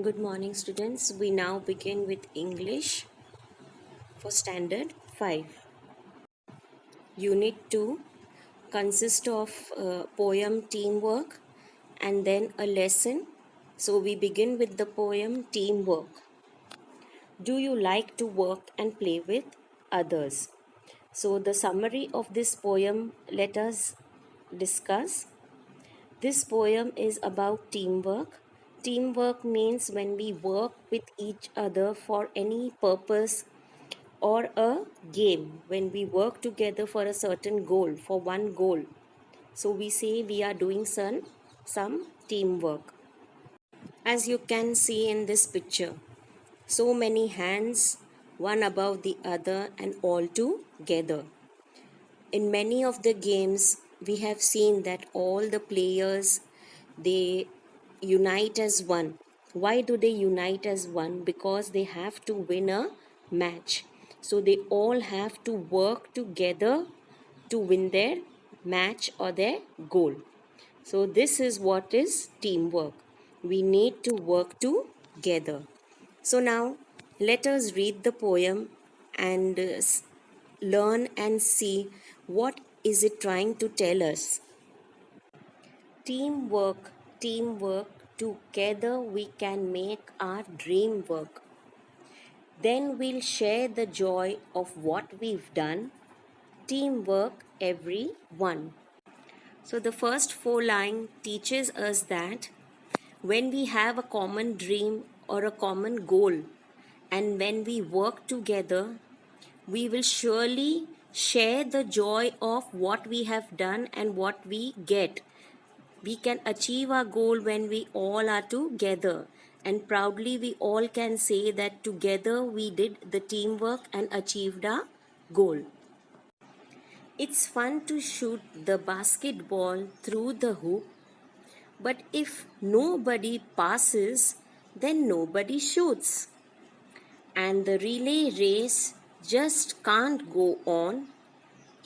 Good morning, students. We now begin with English for Standard 5. Unit 2 consists of poem Teamwork and then a lesson. So we begin with the poem Teamwork. Do you like to work and play with others? So the summary of this poem, let us discuss. This poem is about teamwork. Teamwork means when we work with each other for any purpose or a game, when we work together for a certain goal, for one goal. So we say we are doing some teamwork. As you can see in this picture, so many hands, one above the other and all together. In many of the games, we have seen that all the players, they unite as one. Why do they unite as one? Because they have to win a match. So they all have to work together to win their match or their goal. So this is what is teamwork. We need to work together. So now let us read the poem and learn and see what is it trying to tell us. Teamwork, teamwork, together we can make our dream work. Then we'll share the joy of what we've done. Teamwork, everyone. So the first four line teaches us that when we have a common dream or a common goal, and when we work together, we will surely share the joy of what we have done and what we get. We can achieve our goal when we all are together, and proudly we all can say that together we did the teamwork and achieved our goal. It's fun to shoot the basketball through the hoop, but if nobody passes, then nobody shoots. And the relay race just can't go on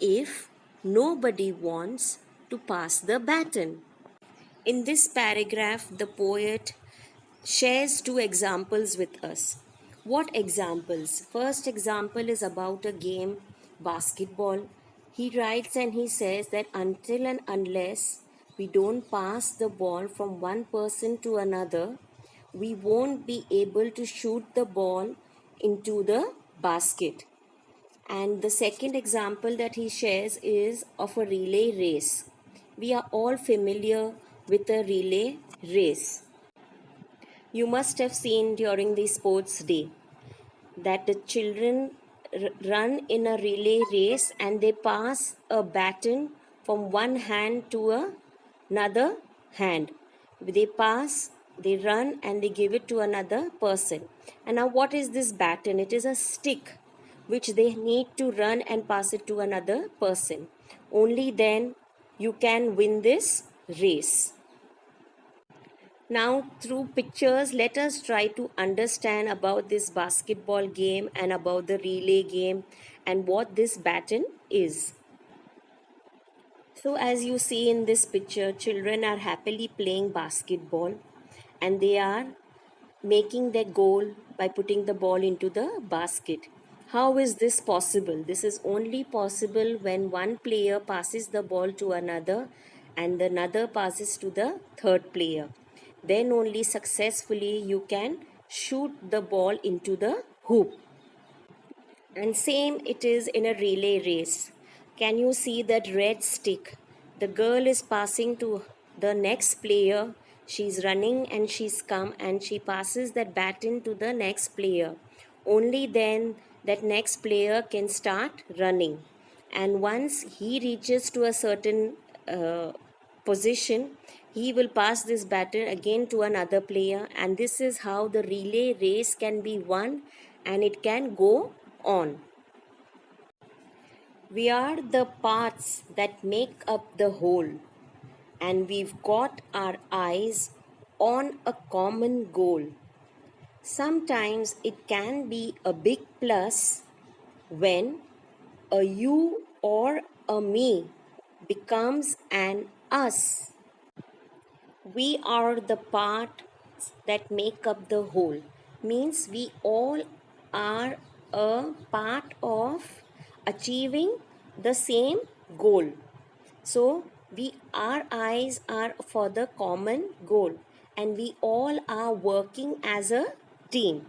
if nobody wants to pass the baton. In this paragraph, the poet shares two examples with us. What examples? First example is about a game, basketball. He writes and he says that until and unless we don't pass the ball from one person to another, we won't be able to shoot the ball into the basket. And the second example that he shares is of a relay race. We are all familiar with a relay race. You must have seen during the sports day that the children run in a relay race and they pass a baton from one hand to another hand. They pass, they run, and they give it to another person. And now, what is this baton? It is a stick which they need to run and pass it to another person. Only then you can win this race. Now, through pictures, let us try to understand about this basketball game and about the relay game and what this baton is. So, as you see in this picture, children are happily playing basketball and they are making their goal by putting the ball into the basket. How is this possible? This is only possible when one player passes the ball to another and another passes to the third player. Then only successfully you can shoot the ball into the hoop. And same it is in a relay race. Can you see that red stick? The girl is passing to the next player. She's running and she's come and she passes that baton to the next player. Only then that next player can start running. And once he reaches to a certain position, he will pass this baton again to another player, and this is how the relay race can be won and it can go on. We are the parts that make up the whole, and we've got our eyes on a common goal. Sometimes it can be a big plus when a you or a me becomes an us. We are the part parts that make up the whole. Means we all are a part of achieving the same goal. So our eyes are for the common goal, and we all are working as a team.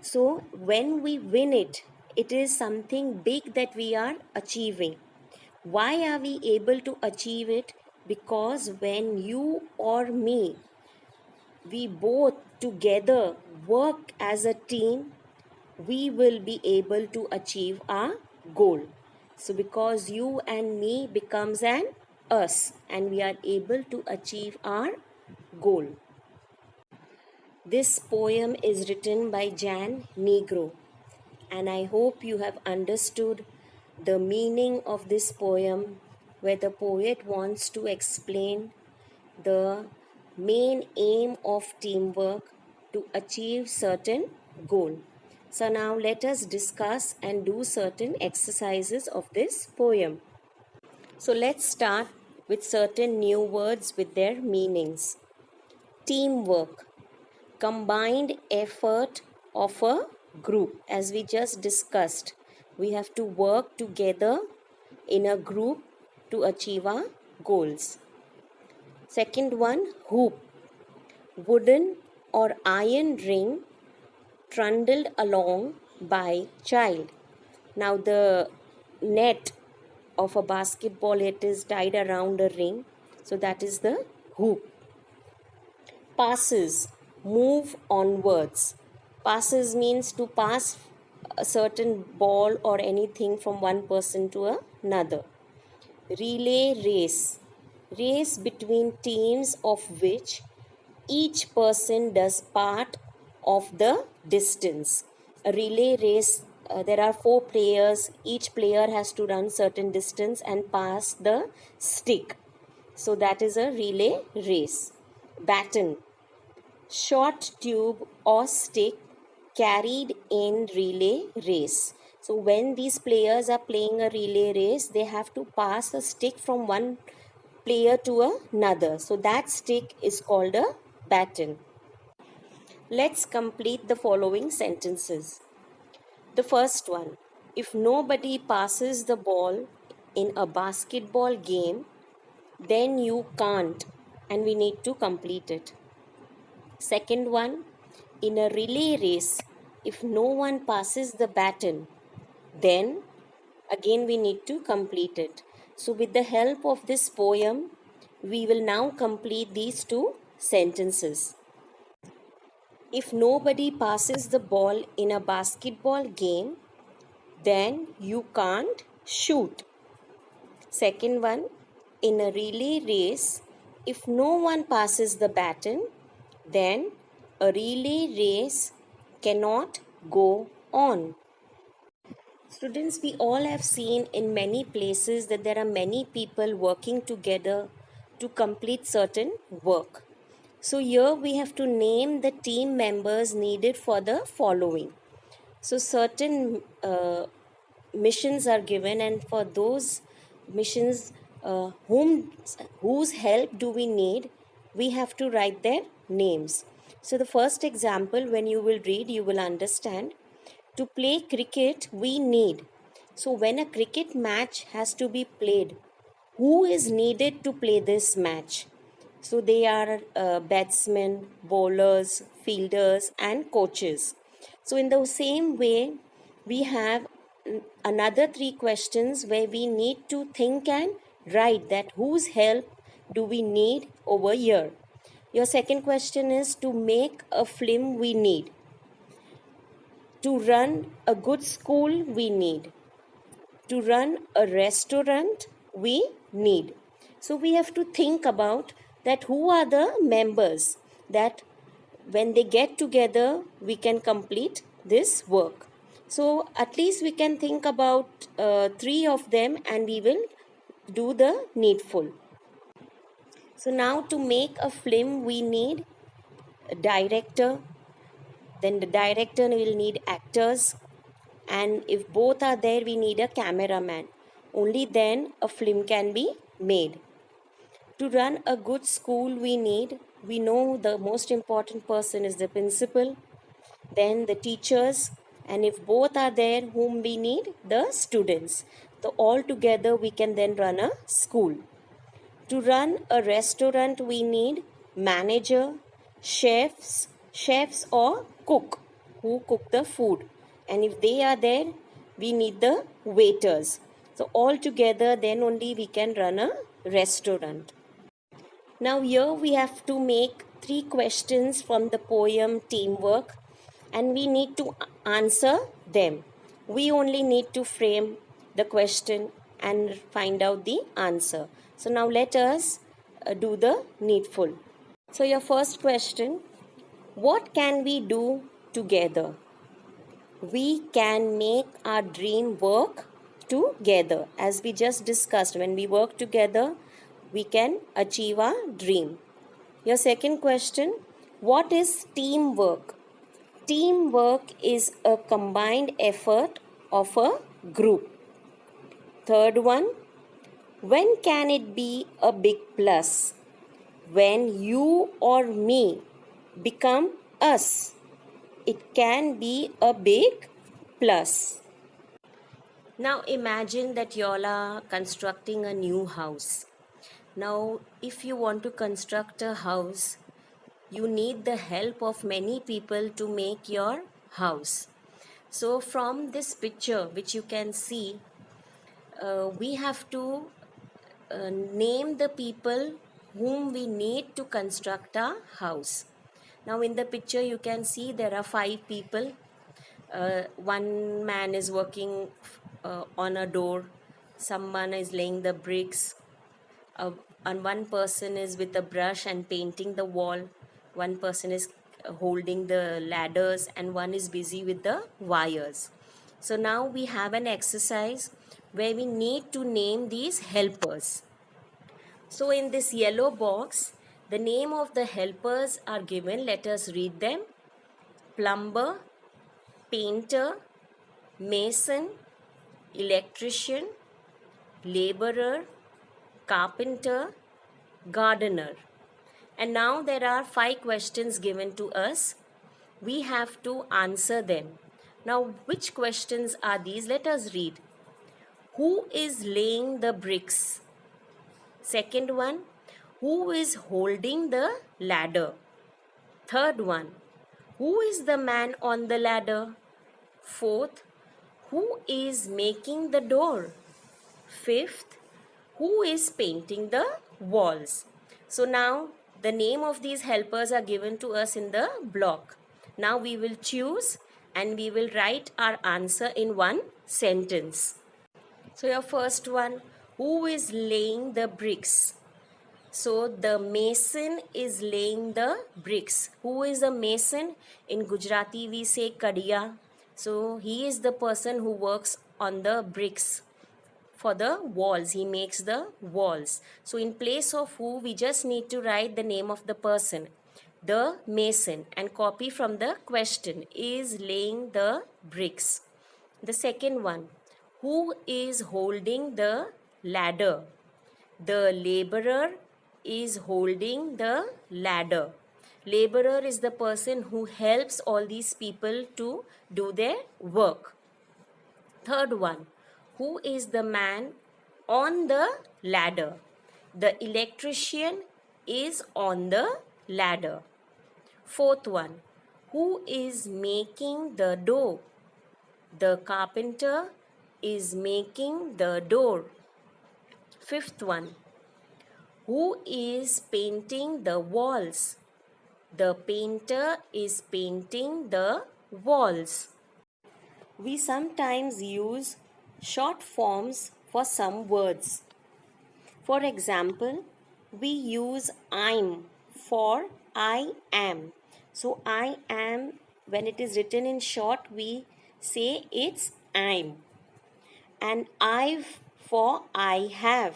So when we win it, it is something big that we are achieving. Why are we able to achieve it? Because when you or me, we both together work as a team, we will be able to achieve our goal. So because you and me becomes an us, and we are able to achieve our goal. This poem is written by Jan Negro, and I hope you have understood the meaning of this poem, where the poet wants to explain the main aim of teamwork to achieve certain goal. So now let us discuss and do certain exercises of this poem. So let's start with certain new words with their meanings. Teamwork, combined effort of a group. As we just discussed, we have to work together in a group to achieve our goals. Second one, hoop, wooden or iron ring trundled along by child. Now the net of a basketball, it is tied around a ring, so that is the hoop. Passes, move onwards. Passes means to pass a certain ball or anything from one person to another. Relay race, race between teams of which each person does part of the distance. A relay race, there are 4 players. Each player has to run certain distance and pass the stick. So that is a relay race. Baton, short tube or stick carried in relay race. So when these players are playing a relay race, they have to pass a stick from one player to another. So that stick is called a baton. Let's complete the following sentences. The first one, if nobody passes the ball in a basketball game, then you can't, and we need to complete it. Second one, in a relay race, if no one passes the baton, then again we need to complete it. So with the help of this poem, we will now complete these 2 sentences. If nobody passes the ball in a basketball game, then you can't shoot. Second one, in a relay race, if no one passes the baton, then a relay race cannot go on. Students, we all have seen in many places that there are many people working together to complete certain work. So here we have to name the team members needed for the following. So certain missions are given, and for those missions, whose help do we need, we have to write their names. So the first example, when you will read, you will understand. To play cricket, we need. So when a cricket match has to be played, who is needed to play this match? So they are batsmen, bowlers, fielders, and coaches. So in the same way, we have another 3 questions where we need to think and write that whose help do we need over here. Your second question is, to make a film we need. To run a good school we need. To run a restaurant we need. So we have to think about that who are the members that when they get together we can complete this work. So at least we can think about 3 of them, and we will do the needful. So now to make a film we need a director, then the director will need actors, and if both are there we need a cameraman. Only then a film can be made. To run a good school we need we know the most important person is the principal, then the teachers, and if both are there, whom we need? The students. So all together we can then run a school. To run a restaurant, we need manager, chefs or cook who cook the food. And if they are there, we need the waiters. So all together, then only we can run a restaurant. Now here we have to make 3 questions from the poem Teamwork, and we need to answer them. We only need to frame the question and find out the answer. So now let us do the needful. So your first question, what can we do together? We can make our dream work together. As we just discussed, when we work together, we can achieve our dream. Your second question, what is teamwork? Teamwork is a combined effort of a group. Third one, when can it be a big plus? When you or me become us, it can be a big plus. Now imagine that you all are constructing a new house. Now, if you want to construct a house, you need the help of many people to make your house. So from this picture which you can see, we have to name the people whom we need to construct a house. Now in the picture you can see there are 5 people. One man is working on a door, someone is laying the bricks, and one person is with a brush and painting the wall, one person is holding the ladders, and one is busy with the wires. So now we have an exercise where we need to name these helpers. So in this yellow box, the name of the helpers are given. Let us read them. Plumber, painter, mason, electrician, laborer, carpenter, gardener. And now there are 5 questions given to us. We have to answer them. Now which questions are these? Let us read. Who is laying the bricks? Second one, who is holding the ladder? Third one, who is the man on the ladder? Fourth, who is making the door? Fifth, who is painting the walls? So now the name of these helpers are given to us in the block. Now we will choose and we will write our answer in one sentence. So your first one, who is laying the bricks? So the mason is laying the bricks. Who is a mason? In Gujarati we say kadiya. So he is the person who works on the bricks for the walls. He makes the walls. So in place of who, we just need to write the name of the person, the mason, and copy from the question, is laying the bricks. The second one, who is holding the ladder? The laborer is holding the ladder. Laborer is the person who helps all these people to do their work. Third one, who is the man on the ladder? The electrician is on the ladder. Fourth one, who is making the door? The carpenter is making the door. Fifth one, who is painting the walls? The painter is painting the walls. We sometimes use short forms for some words. For example, we use I'm for I am. So I am, when it is written in short, we say it's I'm. And I've for I have.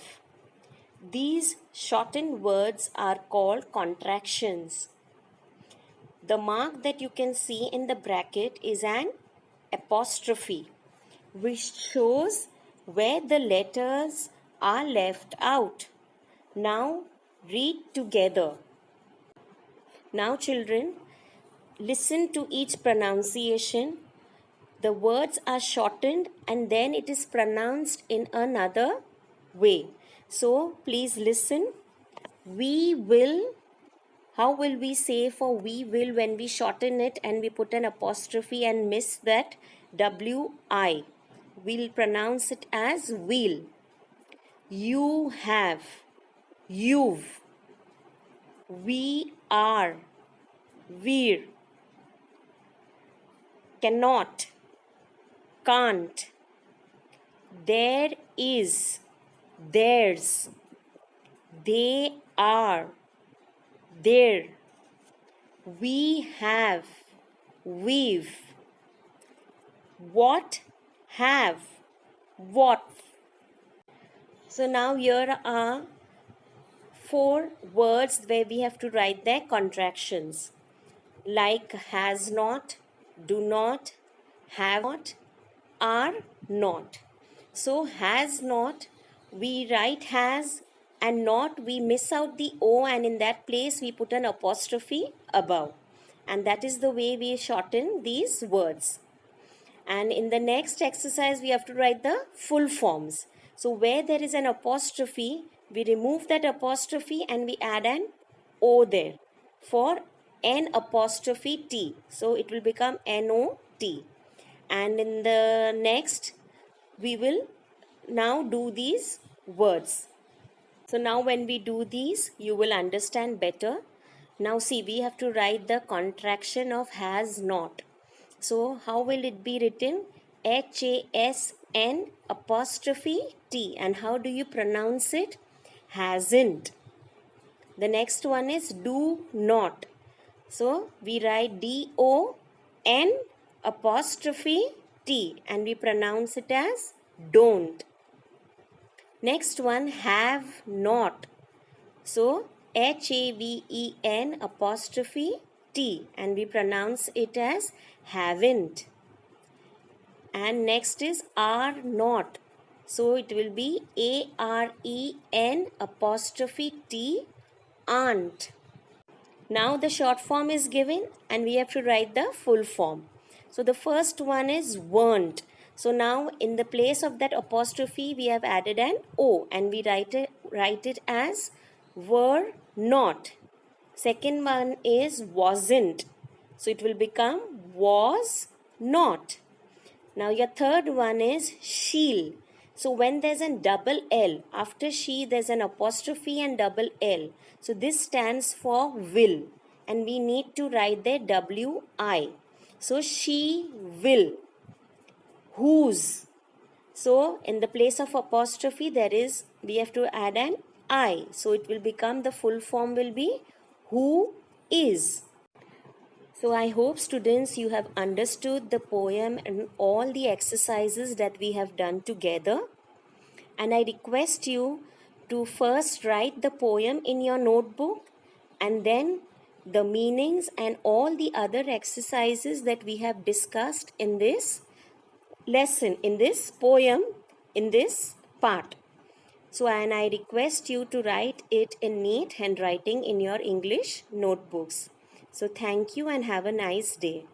These shortened words are called contractions. The mark that you can see in the bracket is an apostrophe, which shows where the letters are left out. Now read together. Now children, listen to each pronunciation. The words are shortened and then it is pronounced in another way. So please listen. We will. How will we say for we will when we shorten it and we put an apostrophe and miss that W-I? We'll pronounce it as will. You have. You've. We are. We're. Cannot. Can't. There is. Theirs. They are. There. We have. We've. What. Have. What. So now here are 4 words where we have to write their contractions, like has not, do not, have not, are not. So has not, we write has, and not, we miss out the O, and in that place we put an apostrophe above. And that is the way we shorten these words. And in the next exercise, we have to write the full forms. So where there is an apostrophe, we remove that apostrophe and we add an O there for N apostrophe T. So it will become N-O-T. And in the next, we will now do these words. So now when we do these, you will understand better. Now see, we have to write the contraction of has not. So how will it be written? H-A-S-N apostrophe T. And how do you pronounce it? Hasn't. The next one is do not. So we write D-O-N apostrophe T and we pronounce it as don't. Next one, have not. So H-A-V-E-N apostrophe T and we pronounce it as haven't. And next is are not. So it will be A-R-E-N apostrophe T, aren't. Now the short form is given and we have to write the full form. So the first one is weren't. So now in the place of that apostrophe we have added an O and we write it as were not. Second one is wasn't. So it will become was not. Now your third one is she'll. So when there's a double L, after she there's an apostrophe and double L. So this stands for will and we need to write there W-I. So she will. Whose. So in the place of apostrophe we have to add an I. So it will become, the full form will be who is. So I hope students you have understood the poem and all the exercises that we have done together. And I request you to first write the poem in your notebook and then the meanings and all the other exercises that we have discussed in this lesson, in this poem, in this part. So and I request you to write it in neat handwriting in your English notebooks. So thank you and have a nice day.